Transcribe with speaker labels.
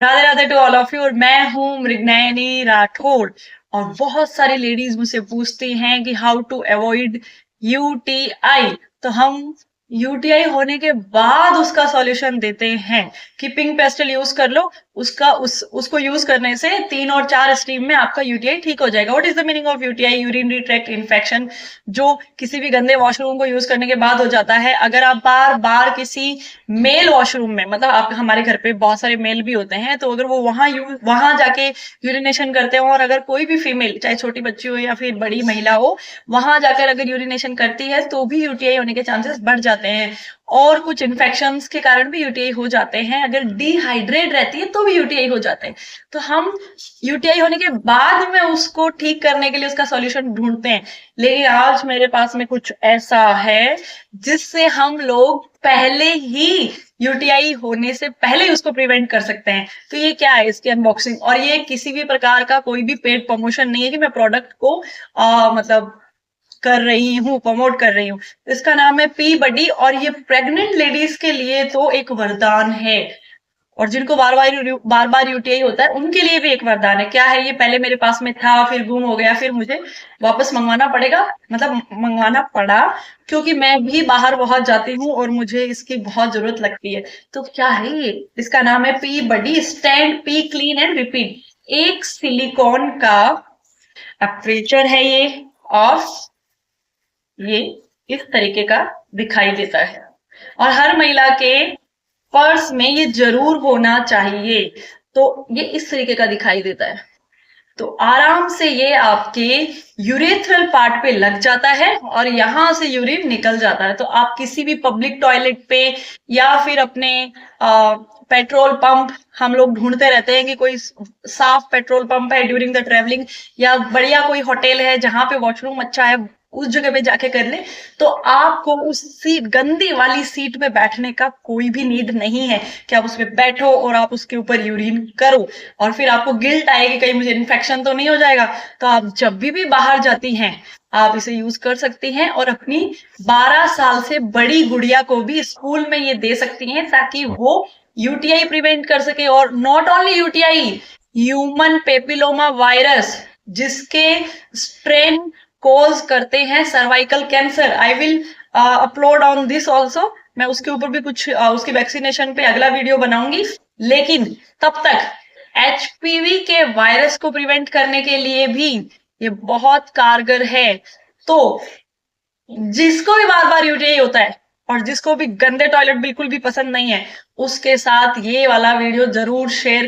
Speaker 1: Radhe Radhe to all of you. और मैं हूँ मृगनयनी राठौड़। और बहुत सारी लेडीज मुझसे पूछती हैं कि हाउ टू अवॉइड यूटीआई। तो हम यूटीआई होने के बाद उसका सॉल्यूशन देते हैं कि पिंक पेस्टल यूज कर लो। उसको यूज करने से 3 और 4 स्ट्रीम में आपका यूटीआई ठीक हो जाएगा। What is the meaning of UTI? Urinary tract infection, जो किसी भी गंदे वॉशरूम को यूज करने के बाद हो जाता है। अगर आप बार बार किसी मेल वॉशरूम में, मतलब आप, हमारे घर पे बहुत सारे मेल भी होते हैं, तो अगर वो वहां जाके यूरिनेशन करते हो, और अगर कोई भी फीमेल, चाहे छोटी बच्ची हो या फिर बड़ी महिला हो, वहां जाकर अगर यूरिनेशन करती है तो भी यूटीआई होने के चांसेस बढ़ जाते हैं। और कुछ इन्फेक्शंस के कारण भी यूटीआई हो जाते हैं। अगर डिहाइड्रेट रहती है तो भी यूटीआई हो जाते हैं। तो हम यूटीआई होने के बाद में उसको ठीक करने के लिए उसका सॉल्यूशन ढूंढते हैं। लेकिन आज मेरे पास में कुछ ऐसा है जिससे हम लोग पहले ही यूटीआई होने से पहले ही उसको प्रिवेंट कर सकते हैं। तो ये क्या है, इसकी अनबॉक्सिंग। और ये किसी भी प्रकार का कोई भी पेड प्रमोशन नहीं है कि मैं प्रोडक्ट को मतलब कर रही हूँ, प्रमोट कर रही हूँ। इसका नाम है पी बडी, और ये प्रेग्नेंट लेडीज के लिए तो एक वरदान है। और जिनको बार बार यूटीआई होता है उनके लिए भी एक वरदान है। क्या है ये? पहले मेरे पास में था, फिर गुम हो गया, फिर मुझे वापस मंगवाना पड़ेगा, मतलब मंगवाना पड़ा, क्योंकि मैं भी बाहर बहुत जाती हूँ और मुझे इसकी बहुत जरूरत लगती है। तो क्या है ये? इसका नाम है P buddy stand P clean and repeat. एक सिलिकॉन का अपर्चर है ये, और ये इस तरीके का दिखाई देता है। और हर महिला के पर्स में ये जरूर होना चाहिए। तो ये इस तरीके का दिखाई देता है। तो आराम से ये आपके यूरेथ्रल पार्ट पे लग जाता है और यहां से यूरिन निकल जाता है। तो आप किसी भी पब्लिक टॉयलेट पे या फिर अपने पेट्रोल पंप, हम लोग ढूंढते रहते हैं कि कोई साफ पेट्रोल पंप है ड्यूरिंग द ट्रेवलिंग, या बढ़िया कोई होटल है जहां पे वॉशरूम अच्छा है, उस जगह पे जाके कर ले। तो आपको उस सीट, गंदी वाली सीट पे बैठने का कोई भी नीड नहीं है कि आप उस पर बैठो और आप उसके ऊपर यूरिन करो, और फिर आपको गिल्ट आएगी कहीं मुझे इन्फेक्शन तो नहीं हो जाएगा। तो आप जब भी बाहर जाती हैं आप इसे यूज कर सकती हैं, और अपनी 12 साल से बड़ी गुड़िया को भी स्कूल में ये दे सकती हैं ताकि वो यूटीआई प्रिवेंट कर सके। और not only UTI, human papilloma virus, जिसके स्ट्रेन कॉज करते हैं cervical cancer. I will upload on this also. मैं उसके ऊपर भी कुछ उसकी वैक्सीनेशन पे अगला वीडियो बनाऊंगी। लेकिन तब तक एचपीवी के वायरस को प्रिवेंट करने के लिए भी ये बहुत कारगर है। तो जिसको भी बार बार यूटीआई होता है और जिसको भी गंदे टॉयलेट बिल्कुल भी पसंद नहीं है, उसके साथ ये वाला वीडियो जरूर शेयर